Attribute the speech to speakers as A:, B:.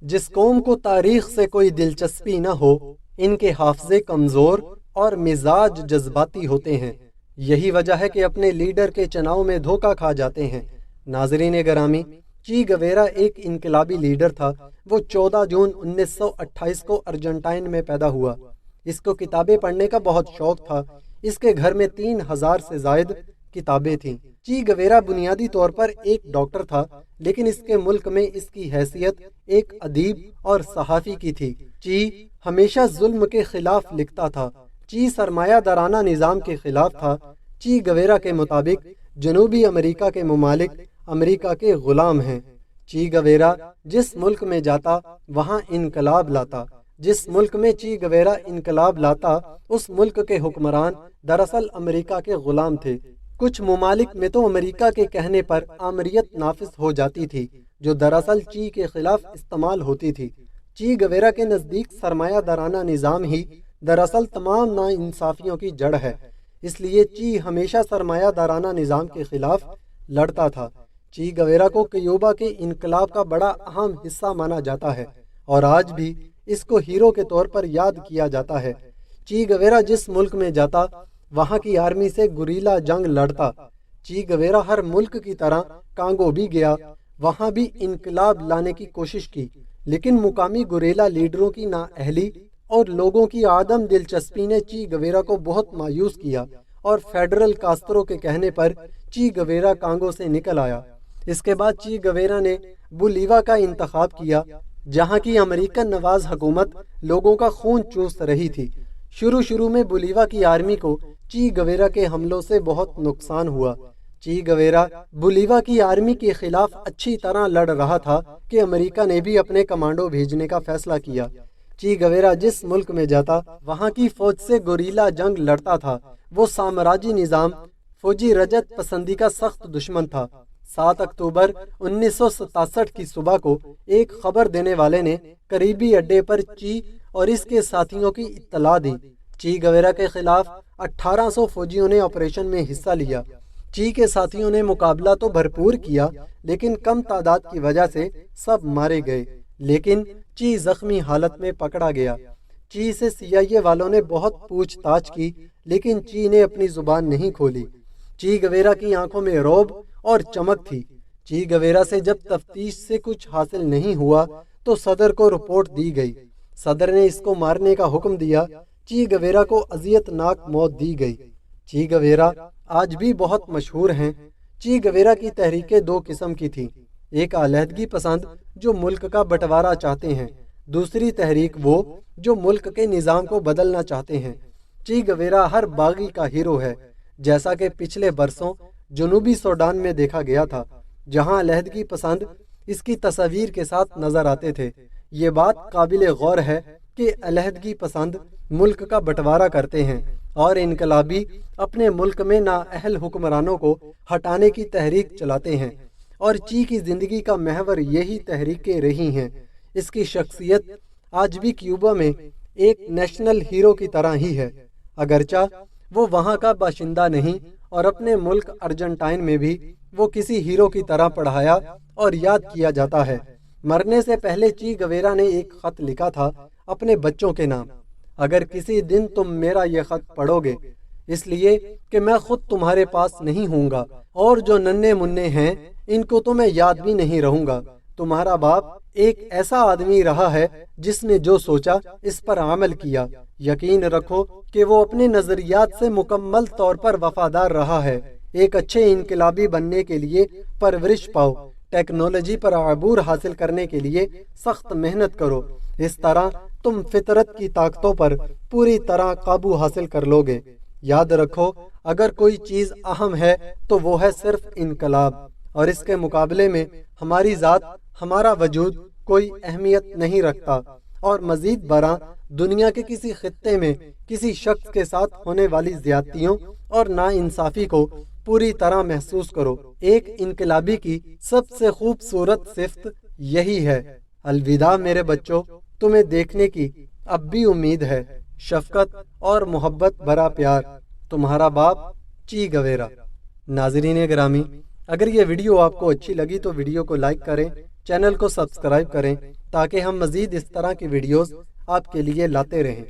A: जिस कौम को तारीख से कोई दिलचस्पी न हो, इनके हाफजे कमज़ोर और मिजाज जज्बाती होते हैं। यही वजह है कि अपने लीडर के चुनाव में धोखा खा जाते हैं। नाजरीन गरामी, ची गवेरा एक इनकलाबी लीडर था। वो 14 जून 1928 को अर्जेंटाइन में पैदा हुआ। इसको किताबें पढ़ने का बहुत शौक था। इसके घर में 3000 से जायद किताबें थीं। ची गवेरा बुनियादी तौर पर एक डॉक्टर था, लेकिन इसके मुल्क में इसकी हैसियत एक अदीब और सहाफ़ी की थी। ची हमेशा जुल्म के खिलाफ लिखता था। ची सरमायादाराना निज़ाम के खिलाफ था। ची गवेरा के मुताबिक जनूबी अमेरिका के ममालिक अमेरिका के गुलाम हैं। ची गवेरा जिस मुल्क में जाता वहाँ इनकलाब लाता। जिस मुल्क में ची गवेरा इनकलाब लाता, उस मुल्क के हुक्मरान दरअसल अमेरिका के गुलाम थे। कुछ ममालिक में तो अमेरिका के कहने पर आमरियत नाफिज हो जाती थी, जो दरअसल ची के खिलाफ इस्तेमाल होती थी। ची गवेरा के नज़दीक सरमायादाराना निज़ाम ही दरअसल तमाम नाइंसाफियों की जड़ है। इसलिए ची हमेशा सरमायादाराना निज़ाम के खिलाफ लड़ता था। ची गवेरा को क्यूबा के इनकलाब का बड़ा अहम हिस्सा माना जाता है और आज भी इसको हीरो के तौर पर याद किया जाता है। ची गवेरा जिस मुल्क में जाता, वहाँ की आर्मी से गुरीला जंग लड़ता। ची गवेरा हर मुल्क की तरह कांगो भी गया, वहाँ भी इनकलाब लाने की कोशिश की, लेकिन मुकामी गुरीला लीडरों की नाअहली और लोगों की आदम दिलचस्पी ने ची गवेरा को बहुत मायूस किया और फेडरल कास्त्रो के कहने पर ची गवेरा कांगो से निकल आया। इसके बाद ची गवेरा ने बोलीविया का इंतखाब किया, जहाँ की अमेरिकन नवाज हुकूमत लोगों का खून चूस रही थी। शुरू में बोलीविया की आर्मी को ची गवेरा के हमलों से बहुत नुकसान हुआ। ची गवेरा बोलीविया की आर्मी के खिलाफ अच्छी तरह लड़ रहा था कि अमेरिका ने भी अपने कमांडो भेजने का फैसला किया। ची गवेरा जिस मुल्क में जाता, वहाँ की फौज से गुरीला जंग लड़ता था। वो साम्राज्य निज़ाम फौजी रजत पसंदी का सख्त दुश्मन था। 7 अक्टूबर 1967 की सुबह को एक खबर देने वाले ने करीबी अड्डे पर ची और इसके साथियों की इत्तला दी। ची गवेरा के खिलाफ 1800 फौजियों ने ऑपरेशन में हिस्सा लिया। ची के साथियों ने मुकाबला तो भरपूर किया, लेकिन कम तादाद की वजह से सब मारे गए। लेकिन ची जख्मी हालत में पकड़ा गया। ची से CIA वालों ने बहुत पूछताछ की, लेकिन ची ने अपनी जुबान नहीं खोली। ची गवेरा की आंखों में रौब और चमक थी। ची गवेरा से जब तफ्तीश से कुछ हासिल नहीं हुआ तो सदर को रिपोर्ट दी गई। सदर ने इसको मारने का हुक्म दिया। ची गवेरा को अजियतनाक मौत दी गई। ची गवेरा आज भी बहुत मशहूर हैं। ची गवेरा की तहरीकें 2 किस्म की थी। एक अलहदगी पसंद जो मुल्क का बंटवारा चाहते हैं, दूसरी तहरीक वो जो मुल्क के निज़ाम को बदलना चाहते हैं। ची गवेरा हर बागी का हीरो है, जैसा कि पिछले बरसों जनूबी सूडान में देखा गया था, जहां अलहदगी पसंद इसकी तस्वीर के साथ नजर आते थे। ये बात काबिल गौर है कि अलहदगी पसंद मुल्क का बंटवारा करते हैं और इनकलाबी अपने मुल्क में नाअहल हुक्मरानों को हटाने की तहरीक चलाते हैं, और ची की जिंदगी का महवर यही तहरीकें रही हैं। इसकी शख्सियत आज भी क्यूबा में एक नेशनल हीरो की तरह ही है, अगरचा वो वहाँ का बाशिंदा नहीं, और अपने मुल्क अर्जेंटाइन में भी वो किसी हीरो की तरह पढ़ाया और याद किया जाता है। मरने से पहले ची गवेरा ने एक खत लिखा था अपने बच्चों के नाम, अगर किसी दिन तुम मेरा यह खत पढ़ोगे, इसलिए कि मैं खुद तुम्हारे पास नहीं हूँगा, और जो नन्हे मुन्ने हैं इनको तो मैं याद भी नहीं रहूँगा। तुम्हारा बाप एक ऐसा आदमी रहा है जिसने जो सोचा इस पर अमल किया। यकीन रखो कि वो अपने नजरियात से मुकम्मल तौर पर वफादार रहा है। एक अच्छे इनकलाबी बनने के लिए परवरिश पाओ, टेक्नोलॉजी पर अबूर हासिल करने के लिए सख्त मेहनत करो। इस तरह तुम फितरत की ताकतों पर पूरी तरह काबू हासिल कर लोगे। याद रखो, अगर कोई चीज अहम है तो वो है सिर्फ इनकलाब, और इसके मुकाबले में हमारी जात, हमारा वजूद कोई अहमियत नहीं रखता। और मजीद बरा दुनिया के किसी खित्ते में किसी शख्स के साथ होने वाली ज्यादतियों और नाइंसाफी को पूरी तरह महसूस करो। एक इनकलाबी की सबसे खूबसूरत सिफ्त यही है। अलविदा मेरे बच्चों, तुम्हें देखने की अब भी उम्मीद है। शफकत और मोहब्बत भरा प्यार, तुम्हारा बाप ची गवेरा। नाजरीन गिरामी, अगर ये वीडियो आपको अच्छी लगी तो वीडियो को लाइक करें, چینل کو سبسکرائب کریں تاکہ ہم مزید اس طرح کی ویڈیوز آپ کے لیے لاتے رہیں۔